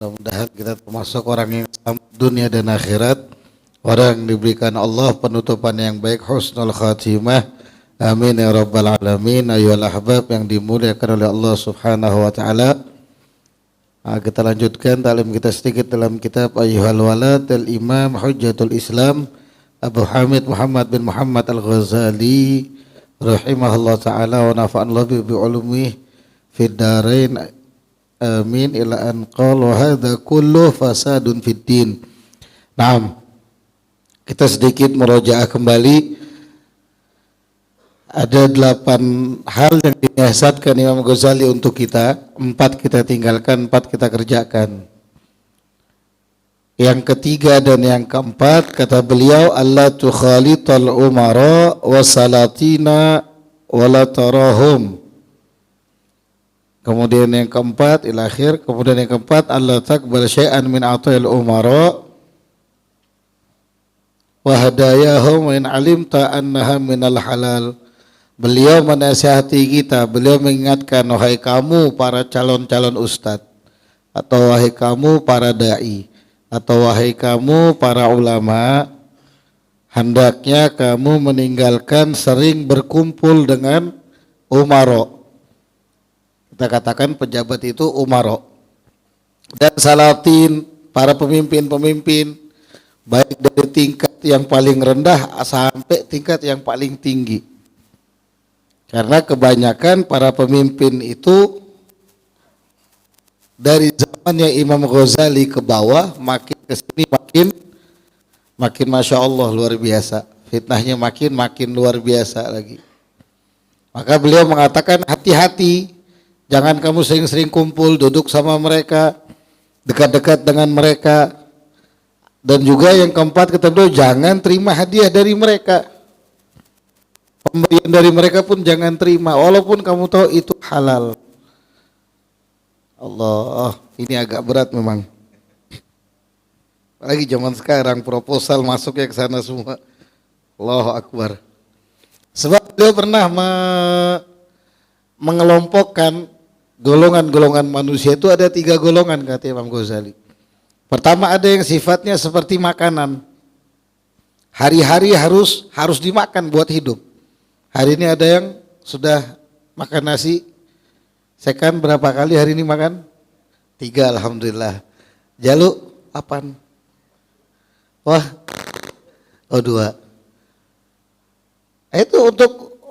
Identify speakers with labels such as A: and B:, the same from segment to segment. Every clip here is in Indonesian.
A: Mudah-mudahan kita termasuk orang yang selamat dunia dan akhirat, orang yang diberikan Allah penutupan yang baik, husnul khatimah. Amin ya rabbal alamin. Ayyuhal ahbab yang dimuliakan oleh Allah Subhanahu wa taala. Kita lanjutkan taklim kita sedikit dalam kitab Ayyuhal Walad al-Imam Hujjatul Islam Abu Hamid Muhammad bin Muhammad Al-Ghazali rahimahullah taala wa nafa'an bi ulumih fid darain. Amin ila an qala wa hadza kullu fasadun fid din. Naam. Kita sedikit murojaah kembali. Ada 8 hal yang dinasihatkan Imam Ghazali untuk kita. 4 kita tinggalkan, 4 kita kerjakan. Yang ketiga dan yang keempat kata beliau, Allah tukhalital umara wa salatina wa la tarahum. Kemudian yang keempat ila akhir, kemudian yang keempat Allah takbal syai'an min ata'il umara wa hadayahum in alimta annaha minal halal. Beliau menasihati kita, beliau mengingatkan, wahai kamu para calon-calon ustadz, atau wahai kamu para dai, atau wahai kamu para ulama, hendaknya kamu meninggalkan sering berkumpul dengan umaro. Kita katakan pejabat itu umaro, dan salatin, para pemimpin-pemimpin, baik dari tingkat yang paling rendah sampai tingkat yang paling tinggi. Karena kebanyakan para pemimpin itu dari zamannya Imam Ghazali ke bawah, makin ke sini makin Masya Allah luar biasa, fitnahnya makin luar biasa lagi. Maka beliau mengatakan hati-hati, jangan kamu sering-sering kumpul, duduk sama mereka, dekat-dekat dengan mereka. Dan juga yang keempat kata beliau, jangan terima hadiah dari mereka. Pemberian dari mereka pun jangan terima, walaupun kamu tahu itu halal. Allah, ini agak berat memang. Apalagi zaman sekarang, proposal masuknya ke sana semua. Allahu Akbar. Sebab beliau pernah mengelompokkan golongan-golongan manusia itu ada 3 golongan kata Imam Ghazali. Pertama ada yang sifatnya seperti makanan. Hari-hari harus dimakan buat hidup. Hari ini ada yang sudah makan nasi. Sekan berapa kali hari ini makan? 3 alhamdulillah. Jalu 8. Wah. Oh 2. Itu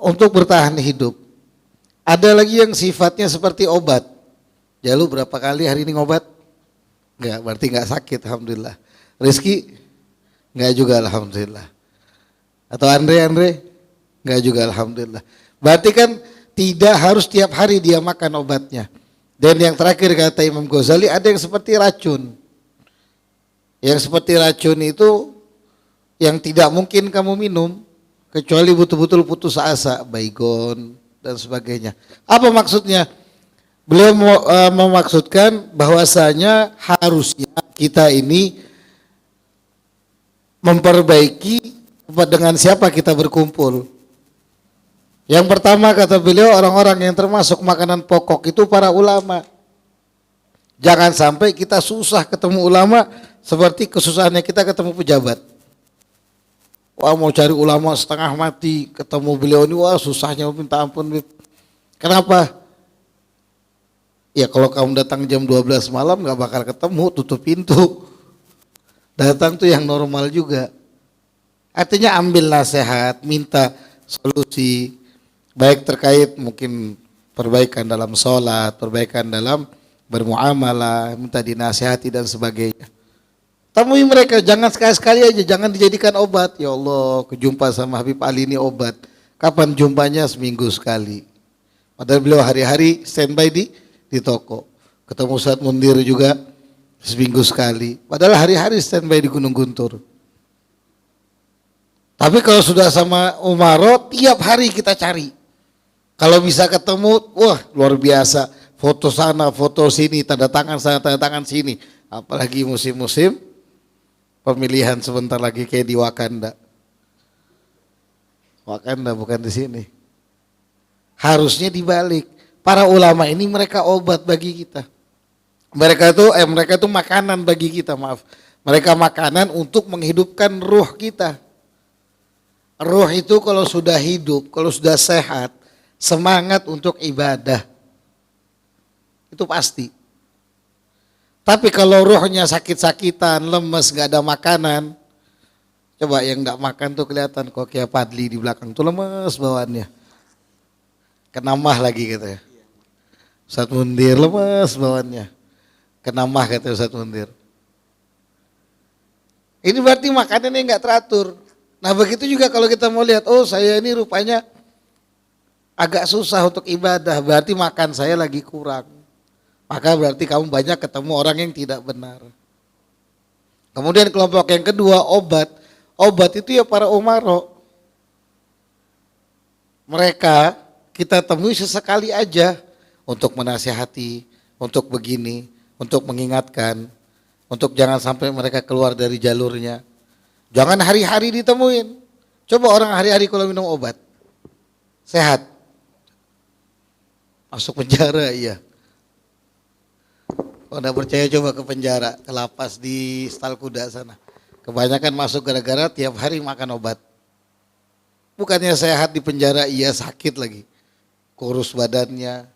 A: untuk bertahan hidup. Ada lagi yang sifatnya seperti obat. Jalu berapa kali hari ini ngobat? Enggak, berarti enggak sakit alhamdulillah. Rizky? Enggak juga alhamdulillah. Atau Andre? Enggak juga alhamdulillah. Berarti kan tidak harus tiap hari dia makan obatnya. Dan yang terakhir kata Imam Ghazali ada yang seperti racun. Yang seperti racun itu yang tidak mungkin kamu minum kecuali betul-betul putus asa, baygon dan sebagainya. Apa maksudnya? Beliau memaksudkan bahwasanya harusnya kita ini memperbaiki dengan siapa kita berkumpul. Yang pertama kata beliau, orang-orang yang termasuk makanan pokok itu para ulama. Jangan sampai kita susah ketemu ulama seperti kesusahannya kita ketemu pejabat. Wah, mau cari ulama setengah mati, ketemu beliau ini wah susahnya minta ampun. Kenapa? Ya kalau kamu datang jam 12 malam gak bakal ketemu, tutup pintu. Datang tuh yang normal juga. Artinya ambil nasihat, minta solusi. Baik terkait mungkin perbaikan dalam sholat, perbaikan dalam bermuamalah, minta dinasihati dan sebagainya. Temui mereka, jangan sekali-sekali aja, jangan dijadikan obat. Ya Allah, kejumpa sama Habib Ali ini obat. Kapan jumpanya? Seminggu sekali. Padahal beliau hari-hari standby di toko. Ketemu Ustadz Mundir juga seminggu sekali. Padahal hari-hari standby di Gunung Guntur. Tapi kalau sudah sama Umaro, tiap hari kita cari. Kalau bisa ketemu, wah luar biasa. Foto sana, foto sini, tanda tangan sana, tanda tangan sini. Apalagi musim-musim pemilihan sebentar lagi kayak di Wakanda. Wakanda bukan di sini. Harusnya dibalik. Para ulama ini mereka obat bagi kita. Mereka itu makanan bagi kita, maaf. Mereka makanan untuk menghidupkan ruh kita. Ruh itu kalau sudah hidup, kalau sudah sehat, semangat untuk ibadah. Itu pasti. Tapi kalau ruhnya sakit-sakitan, lemes, gak ada makanan, coba yang gak makan tuh kelihatan kok kayak Padli di belakang tuh lemes bawaannya. Kenamah lagi katanya. Ustadz Mundir lemes bawaannya. Kenamah kata Ustadz Mundir. Ini berarti makanannya nggak teratur. Nah begitu juga kalau kita mau lihat, oh saya ini rupanya agak susah untuk ibadah, berarti makan saya lagi kurang. Maka berarti kamu banyak ketemu orang yang tidak benar. Kemudian kelompok yang kedua, obat. Obat itu ya para umaro. Mereka kita temui sesekali aja untuk menasihati, untuk begini, untuk mengingatkan, untuk jangan sampai mereka keluar dari jalurnya. Jangan hari-hari ditemuin. Coba orang hari-hari kalau minum obat, sehat. Masuk penjara, iya. Kalau enggak percaya coba ke penjara, ke lapas di Stal Kuda sana. Kebanyakan masuk gara-gara tiap hari makan obat. Bukannya sehat di penjara, iya sakit lagi. Kurus badannya.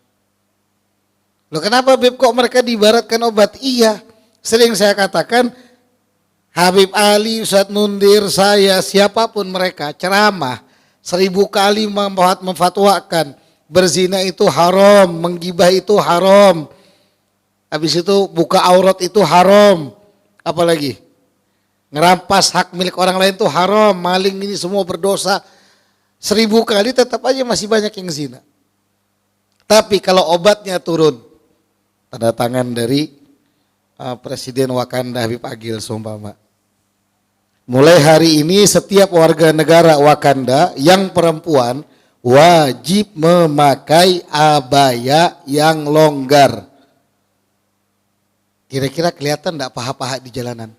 A: Loh kenapa Beb kok mereka diibaratkan obat? Iya, sering saya katakan Habib Ali, Ustadz Mundir, saya, siapapun mereka ceramah 1000 kali memfatwakan berzina itu haram, menggibah itu haram. Habis itu buka aurat itu haram. Apalagi? Ngerampas hak milik orang lain itu haram, maling ini semua berdosa. 1000 kali tetap aja masih banyak yang zina. Tapi kalau obatnya turun, tanda tangan dari Presiden Wakanda Habib Agil seumpama. Mulai hari ini setiap warga negara Wakanda yang perempuan wajib memakai abaya yang longgar. Kira-kira kelihatan enggak paha-paha di jalanan?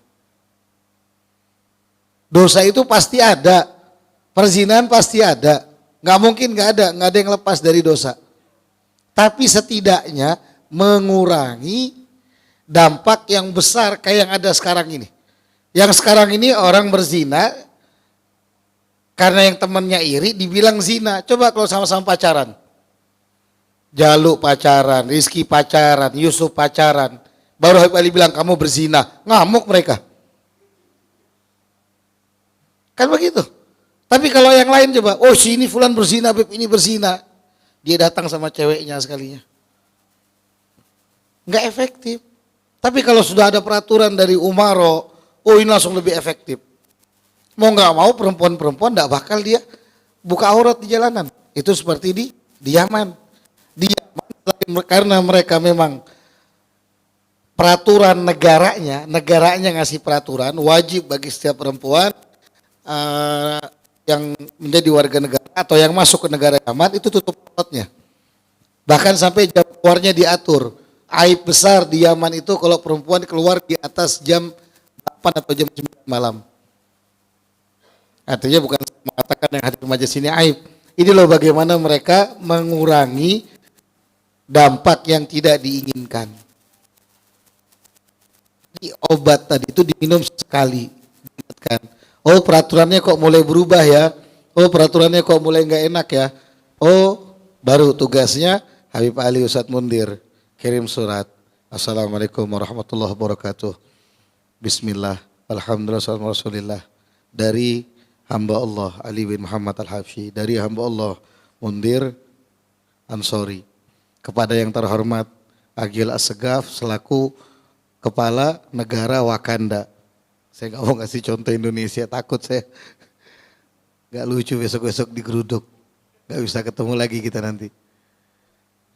A: Dosa itu pasti ada, perzinahan pasti ada, nggak mungkin nggak ada yang lepas dari dosa. Tapi setidaknya mengurangi dampak yang besar kayak yang ada sekarang ini. Yang sekarang ini orang berzina karena yang temannya iri dibilang zina. Coba kalau sama-sama pacaran, Jaluk pacaran, Rizky pacaran, Yusuf pacaran, baru Habib Ali bilang kamu berzina, ngamuk mereka. Kan begitu. Tapi kalau yang lain coba, oh si ini fulan berzina, Beb ini berzina. Dia datang sama ceweknya sekalinya. Enggak efektif. Tapi kalau sudah ada peraturan dari Umaro, oh ini langsung lebih efektif. Mau nggak mau perempuan-perempuan enggak bakal dia buka aurat di jalanan. Itu seperti di Yaman. Di Yaman karena mereka memang peraturan negaranya ngasih peraturan wajib bagi setiap perempuan yang menjadi warga negara atau yang masuk ke negara Yaman itu tutup auratnya. Bahkan sampai jam keluarnya diatur. Aib besar di Yaman itu kalau perempuan keluar di atas jam 8 atau jam 9 malam. Artinya bukan mengatakan yang hadir majelis ini aib. Ini loh bagaimana mereka mengurangi dampak yang tidak diinginkan. Ini obat tadi itu diminum sekali. Oh peraturannya kok mulai berubah ya. Oh peraturannya kok mulai nggak enak ya. Oh baru tugasnya Habib Ali Ustadz Mundir kirim surat. Assalamualaikum warahmatullahi wabarakatuh. Bismillah, alhamdulillah, sallallahu rasulillah. Dari hamba Allah Ali bin Muhammad Al-Habsyi, dari hamba Allah Mundir Ansori, kepada yang terhormat Agil Assegaf selaku kepala negara Wakanda. Saya nggak mau ngasih contoh Indonesia, takut saya nggak lucu besok-besok digeruduk, nggak bisa ketemu lagi kita nanti.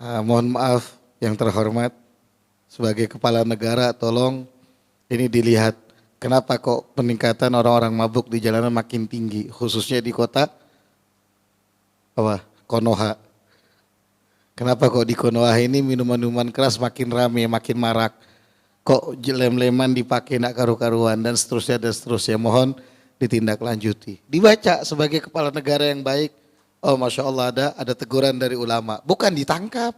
A: Mohon maaf yang terhormat, sebagai kepala negara tolong ini dilihat kenapa kok peningkatan orang-orang mabuk di jalanan makin tinggi, khususnya di kota Konoha. Kenapa kok di Konoha ini minuman-minuman keras makin rame, makin marak? Kok lem-leman dipakai nak karu-karuan dan seterusnya. Mohon ditindaklanjuti. Dibaca sebagai kepala negara yang baik. Oh Masya Allah ada teguran dari ulama. Bukan ditangkap.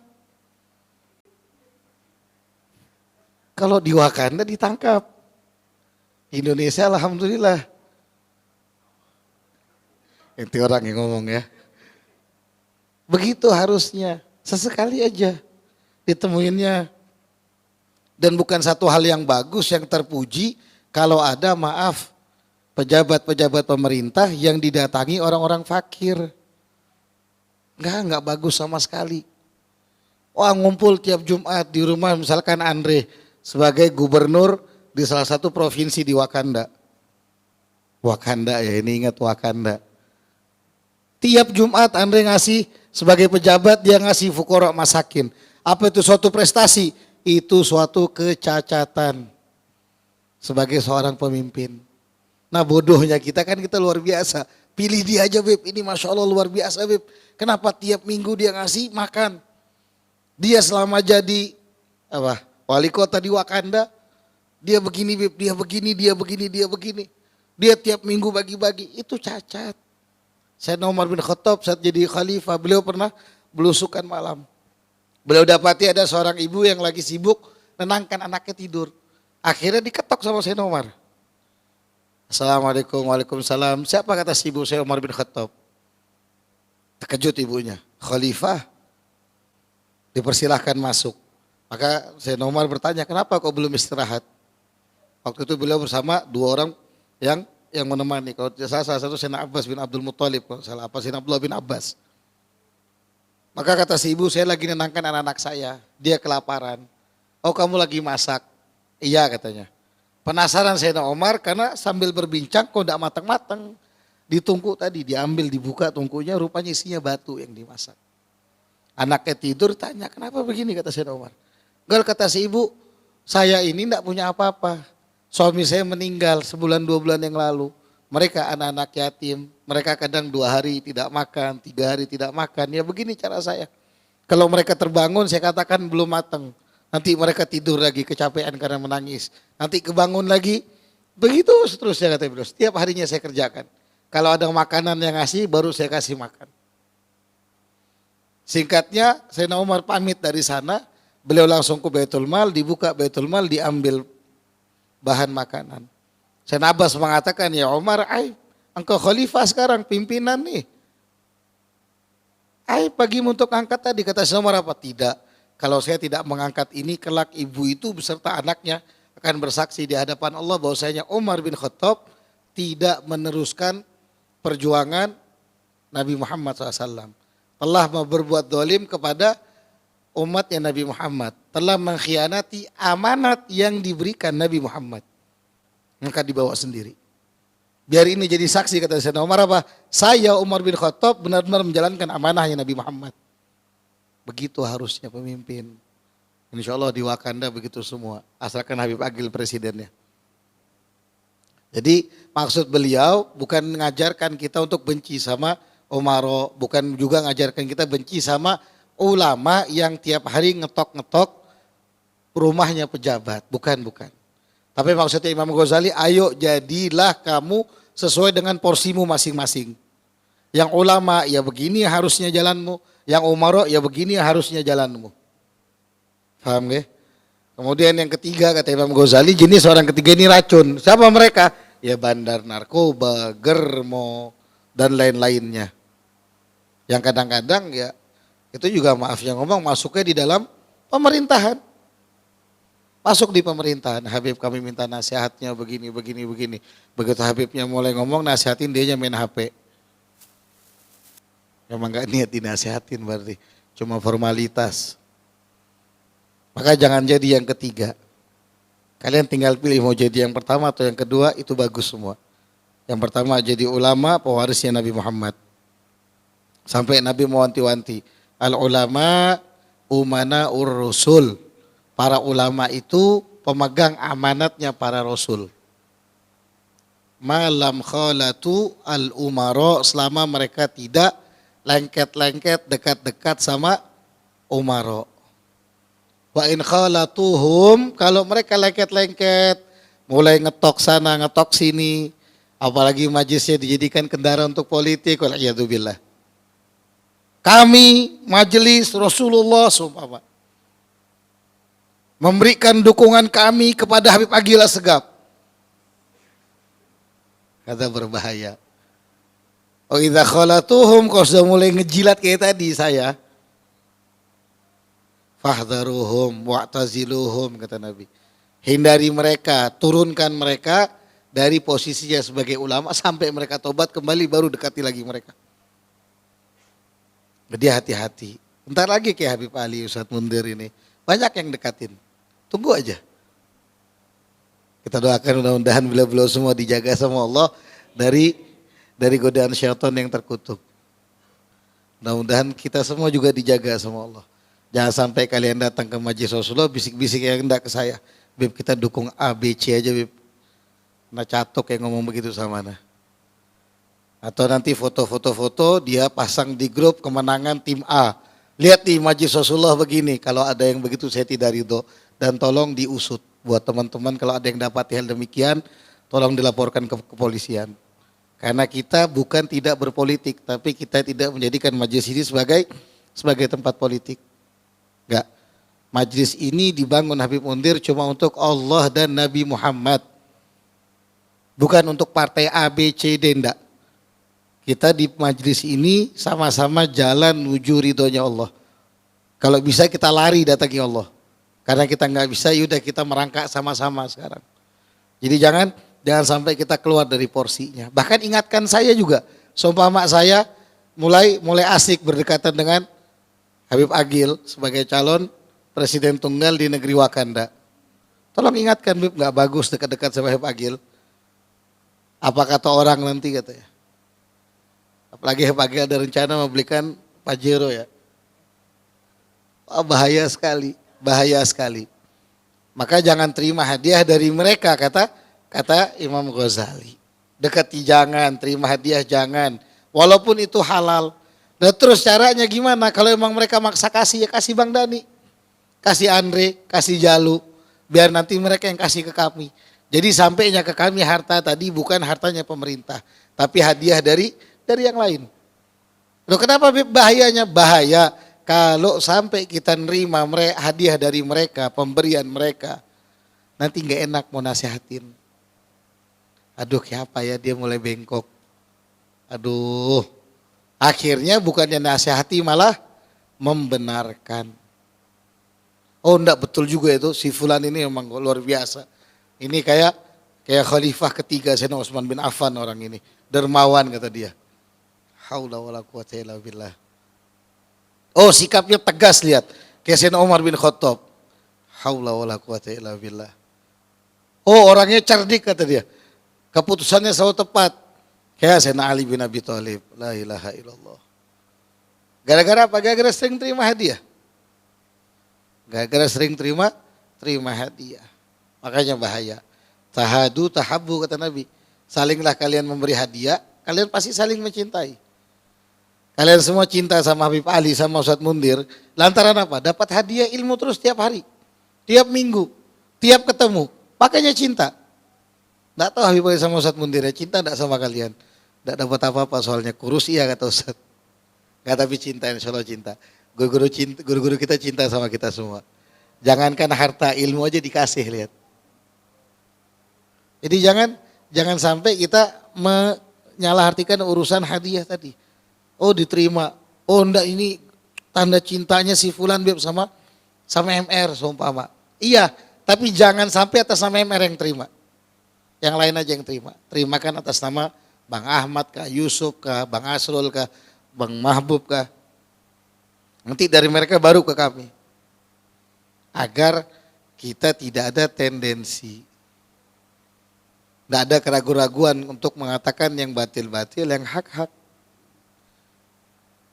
A: Kalau di Wakanda ditangkap. Indonesia alhamdulillah. Itu orang yang ngomong ya. Begitu harusnya. Sesekali aja ditemuinnya. Dan bukan satu hal yang bagus, yang terpuji kalau ada maaf pejabat-pejabat pemerintah yang didatangi orang-orang fakir. Enggak bagus sama sekali. Wah, ngumpul tiap Jumat di rumah misalkan Andre sebagai gubernur di salah satu provinsi di Wakanda. Wakanda ya, ini ingat Wakanda. Tiap Jumat Andre ngasih sebagai pejabat, dia ngasih fukara masakin. Apa itu suatu prestasi? Itu suatu kecacatan sebagai seorang pemimpin. Nah bodohnya kita kan kita luar biasa. Pilih dia aja Beb, ini Masya Allah luar biasa Beb. Kenapa tiap minggu dia ngasih makan? Dia selama jadi wali kota di Wakanda, dia begini Beb, dia begini, dia begini, dia begini. Dia tiap minggu bagi-bagi, itu cacat. Sayyidina Umar bin Khattab saat jadi khalifah, beliau pernah belusukan malam. Beliau dapati ada seorang ibu yang lagi sibuk nenangkan anaknya tidur. Akhirnya diketok sama Sayyidina Umar. Assalamualaikum, waalaikumsalam. Siapa kata si ibu? Saya Umar bin Khattab. Terkejut ibunya. Khalifah dipersilahkan masuk. Maka Sayyidina Umar bertanya, kenapa kok belum istirahat? Waktu itu beliau bersama dua orang yang menemani. Kalau salah satu Sayyidina Abbas bin Abdul Muttalib, kalau salah apa Sayyidina Abdullah bin Abbas. Maka kata si ibu, saya lagi nenangkan anak-anak saya, dia kelaparan. Oh kamu lagi masak? Iya katanya. Penasaran Sayyidina Umar karena sambil berbincang kok tidak matang-matang. Di tungku tadi diambil, dibuka tungkunya, rupanya isinya batu yang dimasak. Anaknya tidur tanya, kenapa begini kata Sayyidina Umar. Enggak, kata si ibu, saya ini tidak punya apa-apa. Suami saya meninggal sebulan 2 bulan yang lalu. Mereka anak-anak yatim, mereka kadang 2 hari tidak makan, 3 hari tidak makan. Ya begini cara saya. Kalau mereka terbangun saya katakan belum matang. Nanti mereka tidur lagi kecapean karena menangis. Nanti kebangun lagi. Begitu seterusnya kata beliau. Setiap harinya saya kerjakan. Kalau ada makanan yang ngasih baru saya kasih makan. Singkatnya Sayyidina Umar pamit dari sana. Beliau langsung ke Baitul Mal, dibuka Baitul Mal, diambil bahan makanan. Sayyidina Abbas mengatakan, ya Umar, engkau khalifah sekarang, pimpinan nih. Pagimu untuk angkat tadi, kata Sayyidina Umar apa? Tidak, kalau saya tidak mengangkat ini, kelak ibu itu beserta anaknya akan bersaksi di hadapan Allah bahwasanya Umar bin Khattab tidak meneruskan perjuangan Nabi Muhammad SAW. Telah berbuat dolim kepada umatnya Nabi Muhammad. Telah mengkhianati amanat yang diberikan Nabi Muhammad. Maka dibawa sendiri. Biar ini jadi saksi kata Sayyidina Umar apa? Saya Umar bin Khattab benar-benar menjalankan amanahnya Nabi Muhammad. Begitu harusnya pemimpin. Insya Allah di Wakanda begitu semua. Asalkan Habib Agil presidennya. Jadi maksud beliau bukan mengajarkan kita untuk benci sama Umaro. Bukan juga mengajarkan kita benci sama ulama yang tiap hari ngetok-ngetok rumahnya pejabat. Bukan. Tapi maksudnya Imam Ghazali, ayo jadilah kamu sesuai dengan porsimu masing-masing. Yang ulama ya begini harusnya jalanmu, yang umaro ya begini harusnya jalanmu. Paham gak? Kemudian yang ketiga kata Imam Ghazali, jenis orang ketiga ini racun. Siapa mereka? Ya bandar narkoba, germo, dan lain-lainnya. Yang kadang-kadang ya itu juga maaf yang ngomong masuknya di dalam pemerintahan. Masuk di pemerintahan, Habib kami minta nasihatnya begini. Begitu Habibnya mulai ngomong nasihatin, dianya main HP. Memang gak niat dinasihatin berarti, cuma formalitas. Maka jangan jadi yang ketiga. Kalian tinggal pilih mau jadi yang pertama atau yang kedua, itu bagus semua. Yang pertama jadi ulama, pewarisnya Nabi Muhammad. Sampai Nabi mewanti-wanti, al-ulama umana ur-rusul. Para ulama itu pemegang amanatnya para rasul. Malam khalatu al-umaro, selama mereka tidak lengket-lengket dekat-dekat sama umaro. Wa in khalatuhum, kalau mereka lengket-lengket mulai ngetok sana ngetok sini, apalagi majelisnya dijadikan kendaraan untuk politik, waliyadzubillah. Kami majelis Rasulullah sumpah. memberikan dukungan kami kepada Habib Agil Assegaf. Kata berbahaya. Oh idza khalatuhum, kalau sudah mulai ngejilat kayak tadi saya, fahdharuhum wa'taziluhum, kata Nabi. Hindari mereka, turunkan mereka dari posisinya sebagai ulama sampai mereka tobat kembali, baru dekati lagi mereka. Jadi hati-hati. Bentar lagi kayak Habib Ali, Ustadz Mundir ini, banyak yang dekatin. Tunggu aja. Kita doakan mudah-mudahan beliau semua dijaga sama Allah dari godaan syaitan yang terkutuk. Mudah-mudahan kita semua juga dijaga sama Allah. Jangan sampai kalian datang ke majelis Rasulullah bisik-bisik yang enggak ke saya. Bib, kita dukung A, B, C aja Bib. Nah catok yang ngomong begitu sama Nah. Atau nanti foto-foto dia pasang di grup kemenangan tim A. Lihat di majelis Rasulullah begini. Kalau ada yang begitu saya tidak ridho. Dan tolong diusut. Buat teman-teman kalau ada yang dapat hal demikian, tolong dilaporkan ke kepolisian. Karena kita bukan tidak berpolitik, tapi kita tidak menjadikan majelis ini sebagai tempat politik. Enggak. Majelis ini dibangun Habib Mundir cuma untuk Allah dan Nabi Muhammad. Bukan untuk partai A, B, C, D, enggak. Kita di majelis ini sama-sama jalan menuju ridhonya Allah. Kalau bisa kita lari datangi Allah. Karena kita enggak bisa, yaudah kita merangkak sama-sama sekarang. Jadi jangan sampai kita keluar dari porsinya. Bahkan ingatkan saya juga, seumpama saya mulai asik berdekatan dengan Habib Agil sebagai calon presiden tunggal di negeri Wakanda. Tolong ingatkan Habib, nggak bagus dekat-dekat sama Habib Agil. Apa kata orang nanti katanya. Apalagi Habib Agil ada rencana membelikan Pajero ya. Oh, bahaya sekali. Maka jangan terima hadiah dari mereka, kata Imam Ghazali. Dekati jangan, terima hadiah jangan. Walaupun itu halal. Nah terus caranya gimana? Kalau emang mereka maksa kasih, ya kasih Bang Dani. Kasih Andre, kasih Jalu. Biar nanti mereka yang kasih ke kami. Jadi sampainya ke kami harta tadi bukan hartanya pemerintah. Tapi hadiah dari yang lain. Loh kenapa bahayanya? Bahaya kalau sampai kita nerima hadiah dari mereka, pemberian mereka. Nanti gak enak mau nasihatin. Aduh kayak apa ya, dia mulai bengkok. Aduh, akhirnya bukannya nasihati malah membenarkan. Oh enggak, betul juga itu, si fulan ini memang luar biasa. Ini kayak khalifah ketiga Sayyidina Utsman bin Affan orang ini. Dermawan kata dia. Haula wala quwata illa billah. Oh sikapnya tegas lihat. Kayak Sayyidina Umar bin Khattab. Haula wala quwata illa billah. Oh orangnya cerdik kata dia. Keputusannya selalu tepat. Kayak Sayyidina Ali bin Abi Thalib. La ilaha illallah. Gara-gara apa? Gara-gara sering terima hadiah. Gara-gara sering terima hadiah. Makanya bahaya. Tahadu tahabbu kata Nabi. Salinglah kalian memberi hadiah. Kalian pasti saling mencintai. Kalian semua cinta sama Habib Ali sama Ustadz Mundir. Lantaran apa? Dapat hadiah ilmu terus tiap hari. Tiap minggu. Tiap ketemu. Makanya cinta. Nggak tahu Habib Ali sama Ustadz Mundir ya, cinta nggak sama kalian? Nggak dapat apa-apa soalnya, kurus iya kata Ustadz. Nggak, tapi cinta, insya Allah cinta. Guru-guru kita cinta sama kita semua. Jangankan harta, ilmu aja dikasih, lihat. Jadi jangan sampai kita menyalahartikan urusan hadiah tadi. Oh diterima, oh enggak ini tanda cintanya si fulan Beb sama MR seumpama. Iya, tapi jangan sampai atas nama MR yang terima. Yang lain aja yang terima. Terimakan atas nama Bang Ahmad kah, Yusuf kah, Bang Asrul kah, Bang Mahbub kah. Nanti dari mereka baru ke kami. Agar kita tidak ada tendensi. Tidak ada keraguan-raguan untuk mengatakan yang batil-batil, yang hak-hak.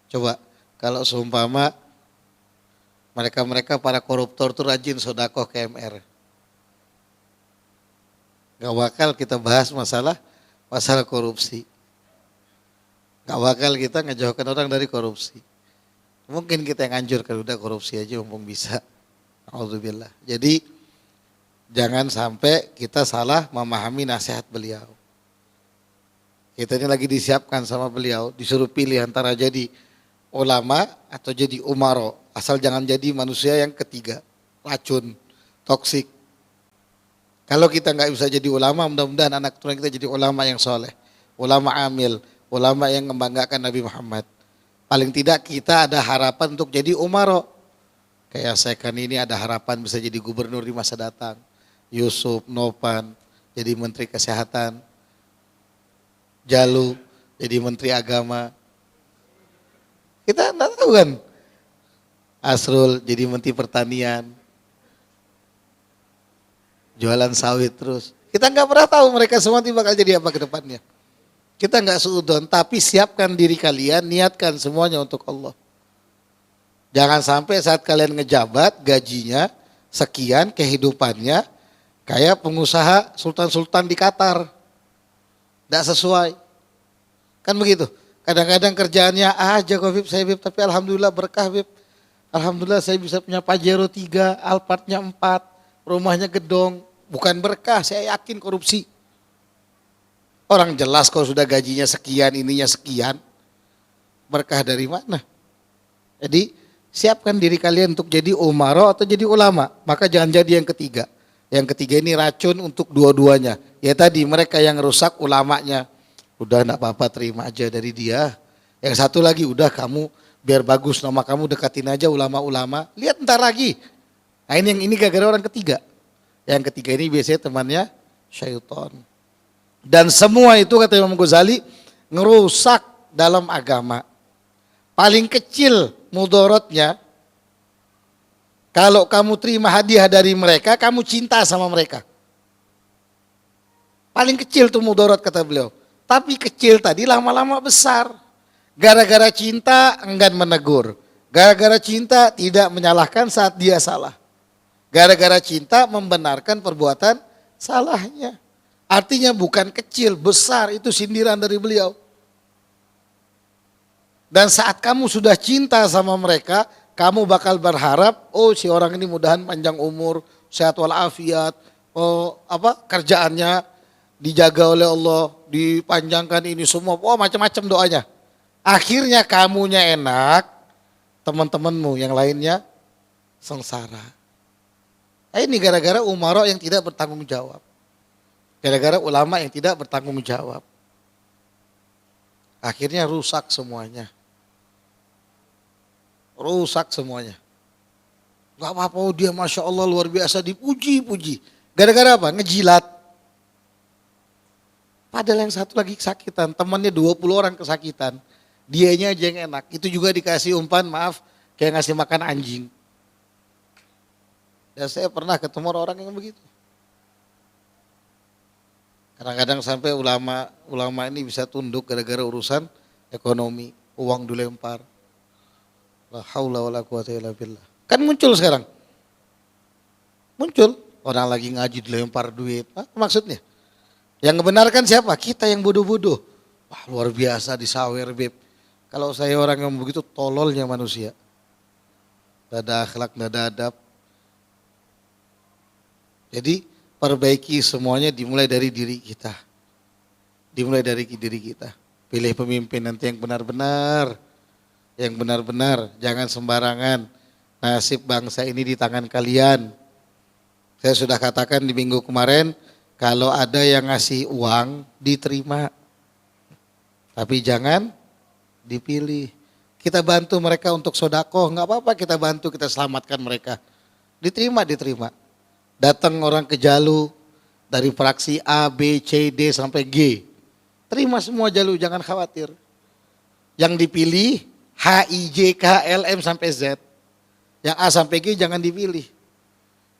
A: Coba kalau seumpama mereka para koruptor itu rajin sodakoh ke MR. Gak bakal kita bahas masalah korupsi. Gak bakal kita ngejauhkan orang dari korupsi. Mungkin kita yang anjurkan udah korupsi aja mumpung bisa. Alhamdulillah. Jadi jangan sampai kita salah memahami nasihat beliau. Kita ini lagi disiapkan sama beliau, disuruh pilih antara jadi ulama atau jadi umaro. Asal jangan jadi manusia yang ketiga, racun. toksik. Kalau kita nggak bisa jadi ulama, mudah-mudahan anak turunan kita jadi ulama yang soleh, ulama amil, ulama yang membanggakan Nabi Muhammad. Paling tidak kita ada harapan untuk jadi umaro. Kayak saya kan ini ada harapan bisa jadi gubernur di masa datang. Yusuf, Nopan, jadi menteri kesehatan. Jalu, jadi menteri agama. Kita enggak tahu kan. Asrul jadi menteri pertanian. Jualan sawit terus. Kita nggak pernah tahu mereka semua nanti bakal jadi apa ke depannya. Kita nggak suudon, tapi siapkan diri kalian, niatkan semuanya untuk Allah. Jangan sampai saat kalian ngejabat, gajinya sekian, kehidupannya kayak pengusaha sultan-sultan di Qatar. Nggak sesuai. Kan begitu. Kadang-kadang kerjaannya aja kok Bib, saya Bib, tapi alhamdulillah berkah Bib. Alhamdulillah saya bisa punya Pajero 3, Alphardnya 4, rumahnya gedong. Bukan berkah, saya yakin korupsi. Orang jelas kalau sudah gajinya sekian, ininya sekian. Berkah dari mana? Jadi siapkan diri kalian untuk jadi umaro atau jadi ulama. Maka jangan jadi yang ketiga. Yang ketiga ini racun untuk dua-duanya. Ya tadi mereka yang rusak ulamanya. Udah enggak apa-apa, terima aja dari dia. Yang satu lagi, udah kamu biar bagus nama kamu dekatin aja ulama-ulama. Lihat ntar lagi. Nah ini gara-gara orang ketiga. Yang ketiga ini biasanya temannya syaitan. Dan semua itu kata Imam Ghazali ngerusak dalam agama. Paling kecil mudorotnya, kalau kamu terima hadiah dari mereka, kamu cinta sama mereka. Paling kecil tuh mudorot kata beliau. Tapi kecil tadi lama-lama besar. Gara-gara cinta enggan menegur. Gara-gara cinta tidak menyalahkan saat dia salah. Gara-gara cinta membenarkan perbuatan salahnya. Artinya bukan kecil, besar, itu sindiran dari beliau. Dan saat kamu sudah cinta sama mereka, kamu bakal berharap, oh si orang ini mudahan panjang umur, sehat walafiat, oh kerjaannya dijaga oleh Allah, dipanjangkan ini semua, oh macam-macam doanya. Akhirnya kamunya enak, teman-temanmu yang lainnya sengsara. Ini gara-gara umaro yang tidak bertanggung jawab. Gara-gara ulama yang tidak bertanggung jawab. Akhirnya rusak semuanya. Rusak semuanya. Gak apa-apa, dia Masya Allah luar biasa dipuji-puji. Gara-gara apa? Ngejilat. Padahal yang satu lagi kesakitan, temannya 20 orang kesakitan. Dianya aja yang enak. Itu juga dikasih umpan, maaf, kayak ngasih makan anjing. Dan saya pernah ketemu orang yang begitu. Kadang-kadang sampai ulama ini bisa tunduk gara-gara urusan ekonomi, uang dilempar. La haula wala quwata illa billah. Kan muncul sekarang. Muncul orang lagi ngaji dilempar duit. Apa maksudnya? Yang membenarkan siapa? Kita yang bodoh-bodoh. Wah, luar biasa disawer, Beb. Kalau saya orang yang begitu tololnya manusia. Tidak ada akhlak, tidak ada adab. Jadi perbaiki semuanya dimulai dari diri kita. Dimulai dari diri kita. Pilih pemimpin nanti yang benar-benar. Yang benar-benar, jangan sembarangan. Nasib bangsa ini di tangan kalian. Saya sudah katakan di minggu kemarin, kalau ada yang ngasih uang, diterima. Tapi jangan dipilih. Kita bantu mereka untuk sodakoh, nggak apa-apa kita bantu, kita selamatkan mereka. Diterima. Datang orang ke Jalu dari fraksi A, B, C, D sampai G. Terima semua Jalu, jangan khawatir. Yang dipilih H, I, J, K, L, M sampai Z. Yang A sampai G jangan dipilih.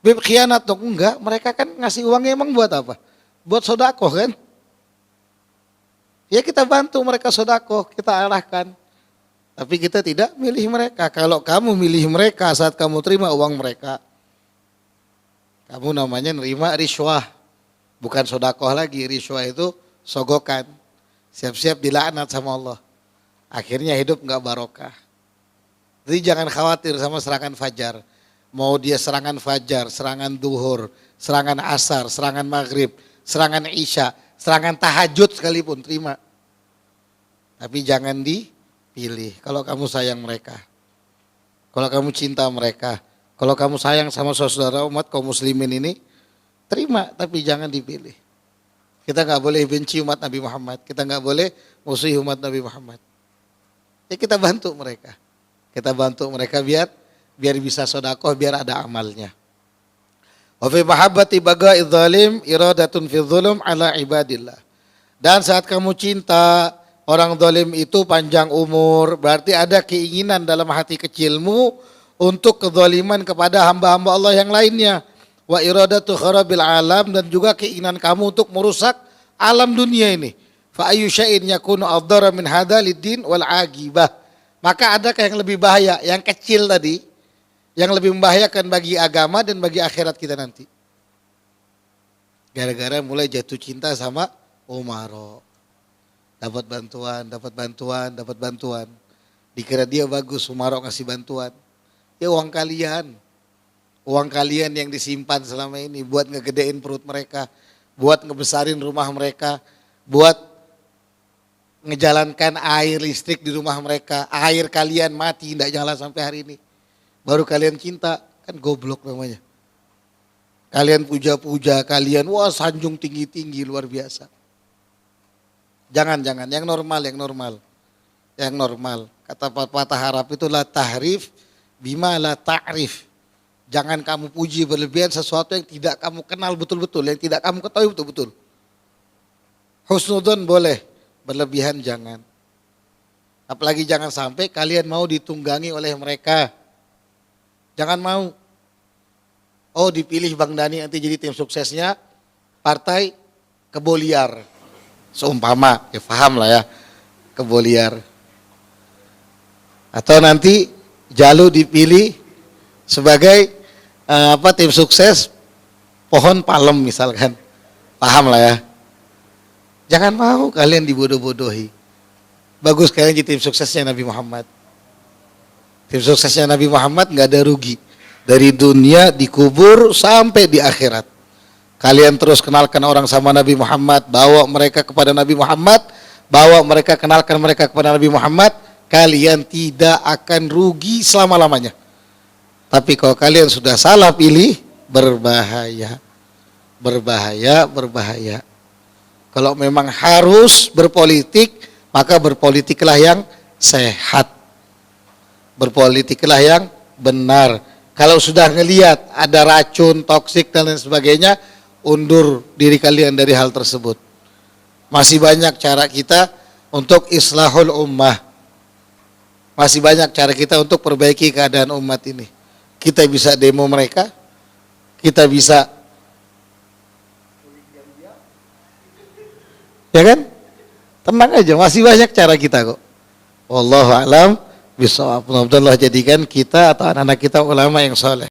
A: Beb khianat dong, enggak. Mereka kan ngasih uangnya emang buat apa? Buat sodakoh kan? Ya kita bantu mereka sodakoh, kita arahkan. Tapi kita tidak milih mereka. Kalau kamu milih mereka saat kamu terima uang mereka, kamu namanya nerima riswah, bukan sodakoh lagi. Riswah itu sogokan, siap-siap dilaknat sama Allah. Akhirnya hidup nggak barokah. Jadi jangan khawatir sama serangan fajar. Mau dia serangan fajar, serangan duhur, serangan asar, serangan maghrib, serangan isya, serangan tahajud sekalipun terima. Tapi jangan dipilih kalau kamu sayang mereka. Kalau kamu cinta mereka. Kalau kamu sayang sama saudara umat kaum muslimin ini, terima tapi jangan dipilih. Kita nggak boleh benci umat Nabi Muhammad, kita nggak boleh musuhi umat Nabi Muhammad. Ya kita bantu mereka. Kita bantu mereka biar bisa sedekah, biar ada amalnya. Wa fi mahabbati baga'i dzalim iradatun fi dzulum ala ibadillah. Dan saat kamu cinta orang zalim itu panjang umur, berarti ada keinginan dalam hati kecilmu untuk kezaliman kepada hamba-hamba Allah yang lainnya. Wa iradatu kharabil alam, dan juga keinginan kamu untuk merusak alam dunia ini. Fa ayyu syai'in yakunu afdara min hadza lid-din wal aqibah. Maka adakah yang lebih bahaya? Yang kecil tadi, yang lebih membahayakan bagi agama dan bagi akhirat kita nanti. Gara-gara mulai jatuh cinta sama Umaro. Dapat bantuan. Dikira dia bagus, Umaro ngasih bantuan. Ya uang kalian yang disimpan selama ini buat ngegedein perut mereka, buat ngebesarin rumah mereka, buat ngejalankan air listrik di rumah mereka. Air kalian mati, tidak nyala sampai hari ini. Baru kalian cinta, kan goblok namanya. Kalian puja-puja, kalian wah sanjung tinggi-tinggi luar biasa. Jangan, yang normal. Kata patah Arab itu la tahrif bima la ta'rif. Jangan kamu puji berlebihan sesuatu yang tidak kamu kenal betul-betul, yang tidak kamu ketahui betul-betul. Husnudzon boleh, berlebihan jangan. Apalagi jangan sampai kalian mau ditunggangi oleh mereka. Jangan mau. Oh dipilih Bang Dani nanti jadi tim suksesnya partai Keboliar. Seumpama, ya paham lah ya, Keboliar. Atau nanti Jalu dipilih sebagai tim sukses Pohon Palem misalkan. Paham lah ya. Jangan mau kalian dibodoh-bodohi. Bagus kalian jadi tim suksesnya Nabi Muhammad. Tim suksesnya Nabi Muhammad nggak ada rugi. Dari dunia dikubur sampai di akhirat. Kalian terus kenalkan orang sama Nabi Muhammad, bawa mereka kepada Nabi Muhammad, kenalkan mereka kepada Nabi Muhammad, kalian tidak akan rugi selama-lamanya. Tapi kalau kalian sudah salah pilih, berbahaya. Kalau memang harus berpolitik, maka berpolitiklah yang sehat. Berpolitiklah yang benar. Kalau sudah ngelihat ada racun, toksik dan lain sebagainya, undur diri kalian dari hal tersebut. Masih banyak cara kita untuk islahul ummah. Masih banyak cara kita untuk perbaiki keadaan umat ini. Kita bisa demo mereka, kita bisa, ya kan? Tenang aja, masih banyak cara kita kok. Wallahu a'lam bishawab. Mudah-mudahan Allah jadikan kita atau anak-anak kita ulama yang saleh.